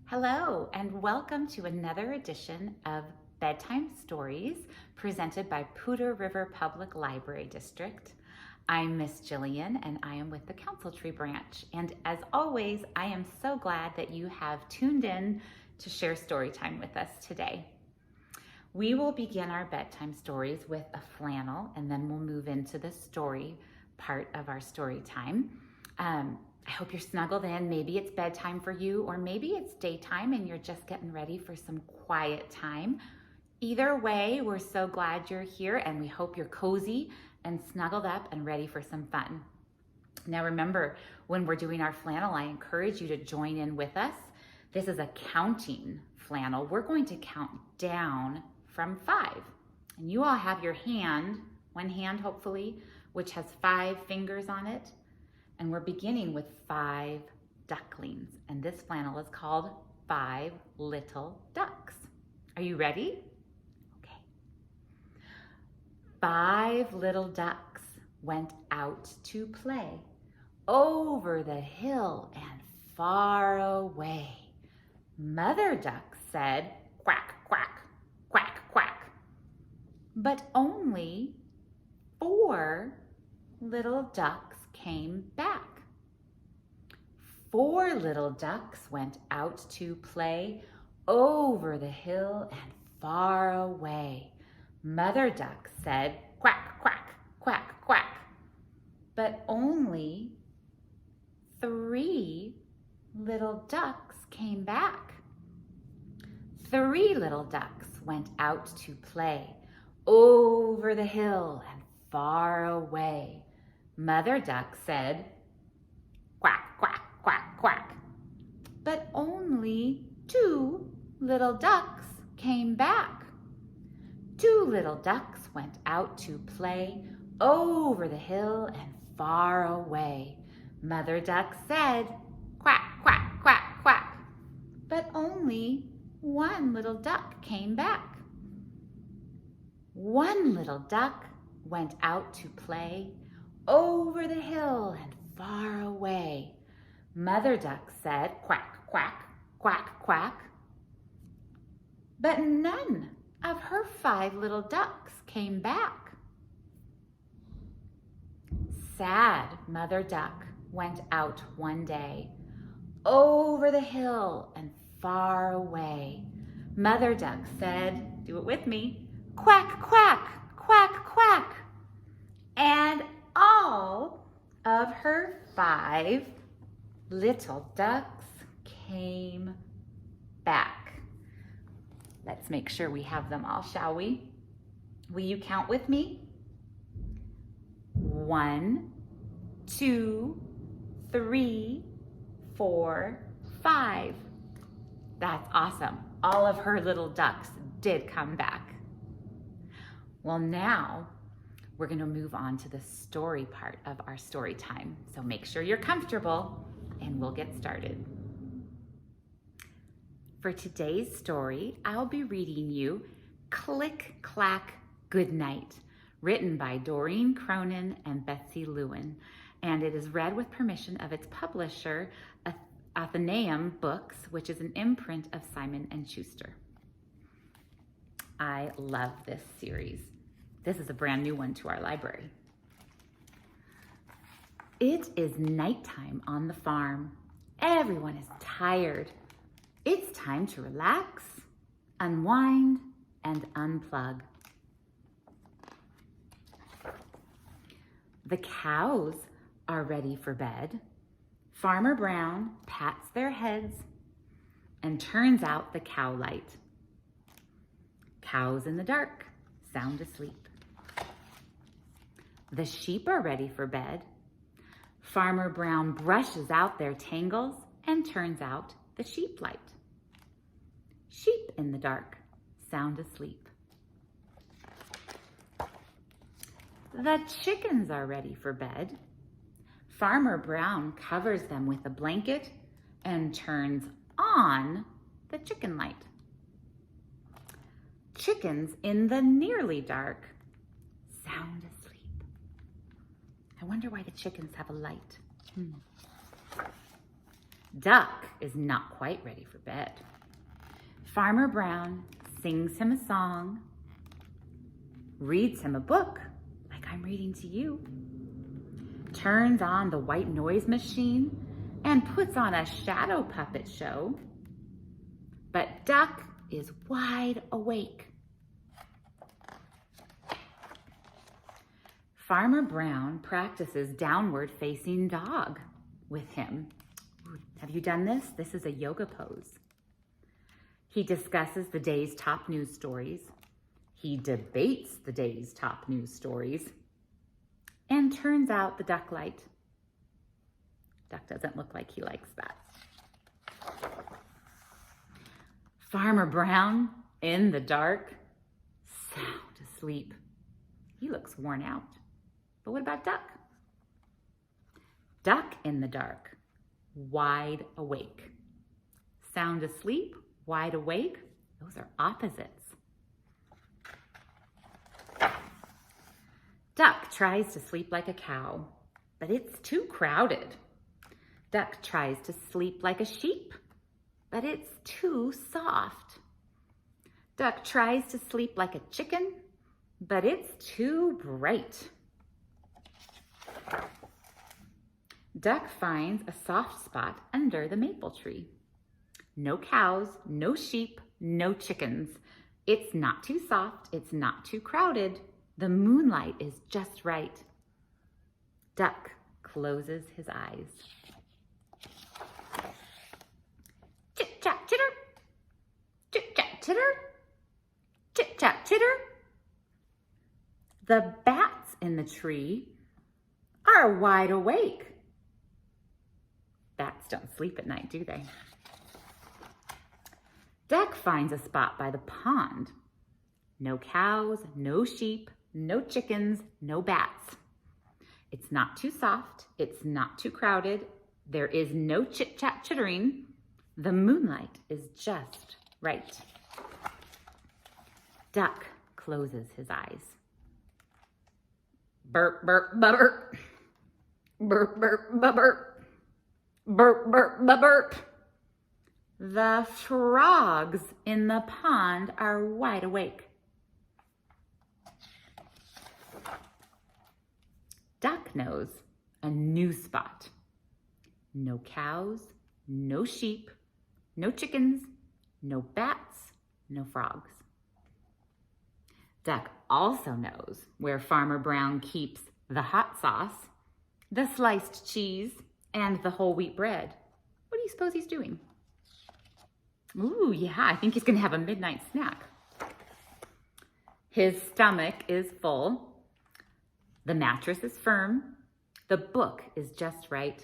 Hello, and welcome to another edition of Bedtime Stories presented by Poudre River Public Library District. I'm Miss Jillian, and I am with the Council Tree Branch. And as always, I am so glad that you have tuned in to share story time with us today. We will begin our bedtime stories with a flannel, and then we'll move into the story part of our story time. I hope you're snuggled in. Maybe it's bedtime for you, or maybe it's daytime and you're just getting ready for some quiet time. Either way, we're so glad you're here, and we hope you're cozy and snuggled up and ready for some fun. Now remember, when we're doing our flannel, I encourage you to join in with us. This is a counting flannel. We're going to count down from 5. And you all have your hand, one hand hopefully, which has 5 fingers on it. And we're beginning with 5 ducklings. And this flannel is called 5 Little Ducks. Are you ready? Okay. 5 little ducks went out to play over the hill and far away. Mother duck said, quack, quack, quack, quack. But only 4 little ducks came back. 4 little ducks went out to play over the hill and far away. Mother duck said, quack, quack, quack, quack. But only 3 little ducks came back. 3 little ducks went out to play over the hill and far away. Mother duck said, quack, quack, quack, quack. But only 2 little ducks came back. 2 little ducks went out to play over the hill and far away. Mother duck said, quack, quack, quack, quack. But only 1 little duck came back. 1 little duck went out to play over the hill and far away. Mother duck said, quack, quack, quack, quack. But none of her 5 little ducks came back. Sad Mother duck went out one day over the hill and far away. Mother duck said, do it with me, quack, quack, quack, quack. And all of her 5 little ducks came back. Let's make sure we have them all, shall we? Will you count with me? 1, 2, 3, 4, 5. That's awesome. All of her little ducks did come back. Well, now we're going to move on to the story part of our story time. So make sure you're comfortable and we'll get started. For today's story, I'll be reading you Click Clack Goodnight, written by Doreen, Cronin, and Betsy, Lewin. And it is read with permission of its publisher, Athenaeum Books, which is an imprint of Simon & Schuster. I love this series. This is a brand new one to our library. It is nighttime on the farm. Everyone is tired. It's time to relax, unwind, and unplug. The cows are ready for bed. Farmer Brown pats their heads and turns out the cow light. Cows in the dark, sound asleep. The sheep are ready for bed. Farmer Brown brushes out their tangles and turns out the sheep light. Sheep in the dark, sound asleep. The chickens are ready for bed. Farmer Brown covers them with a blanket and turns on the chicken light. Chickens in the nearly dark, sound asleep. I wonder why the chickens have a light. Duck is not quite ready for bed. Farmer Brown sings him a song, reads him a book like I'm reading to you, turns on the white noise machine and puts on a shadow puppet show. But Duck is wide awake. Farmer Brown practices downward facing dog with him. Have you done this? This is a yoga pose. He discusses the day's top news stories. He debates the day's top news stories and turns out the duck light. Duck doesn't look like he likes that. Farmer Brown, in the dark, sound asleep. He looks worn out. But what about Duck? Duck in the dark, wide awake. Sound asleep, wide awake, those are opposites. Duck tries to sleep like a cow, but it's too crowded. Duck tries to sleep like a sheep, but it's too soft. Duck tries to sleep like a chicken, but it's too bright. Duck finds a soft spot under the maple tree. No cows, no sheep, no chickens. It's not too soft, it's not too crowded. The moonlight is just right. Duck closes his eyes. Chit-chat, chitter. Chit-chat, chitter. Chit-chat, chitter. The bats in the tree are wide awake. Bats don't sleep at night, do they? Duck finds a spot by the pond. No cows, no sheep, no chickens, no bats. It's not too soft, it's not too crowded. There is no chit-chat chittering. The moonlight is just right. Duck closes his eyes. Burp, burp, burp. Burp, burp, burp. Burp, burp, burp. The frogs in the pond are wide awake. Duck knows a new spot. No cows, no sheep, no chickens, no bats, no frogs. Duck also knows where Farmer Brown keeps the hot sauce, the sliced cheese, and the whole wheat bread. What do you suppose he's doing? Ooh, yeah, I think he's gonna have a midnight snack. His stomach is full. The mattress is firm. The book is just right.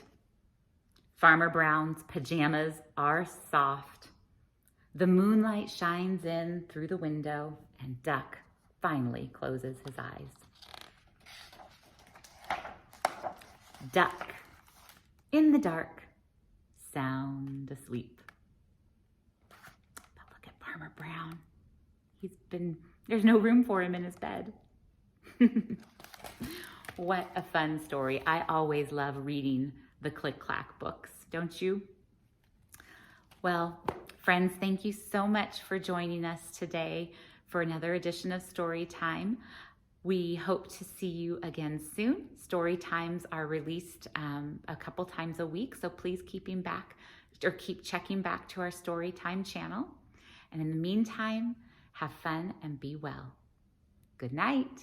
Farmer Brown's pajamas are soft. The moonlight shines in through the window, and Duck finally closes his eyes. Duck, in the dark, sound asleep. But look at Farmer Brown. There's no room for him in his bed. What a fun story. I always love reading the Click Clack books, don't you? Well, friends, thank you so much for joining us today for another edition of Storytime. We hope to see you again soon. Story times are released a couple times a week, so please keep checking back to our Storytime channel. And in the meantime, have fun and be well. Good night.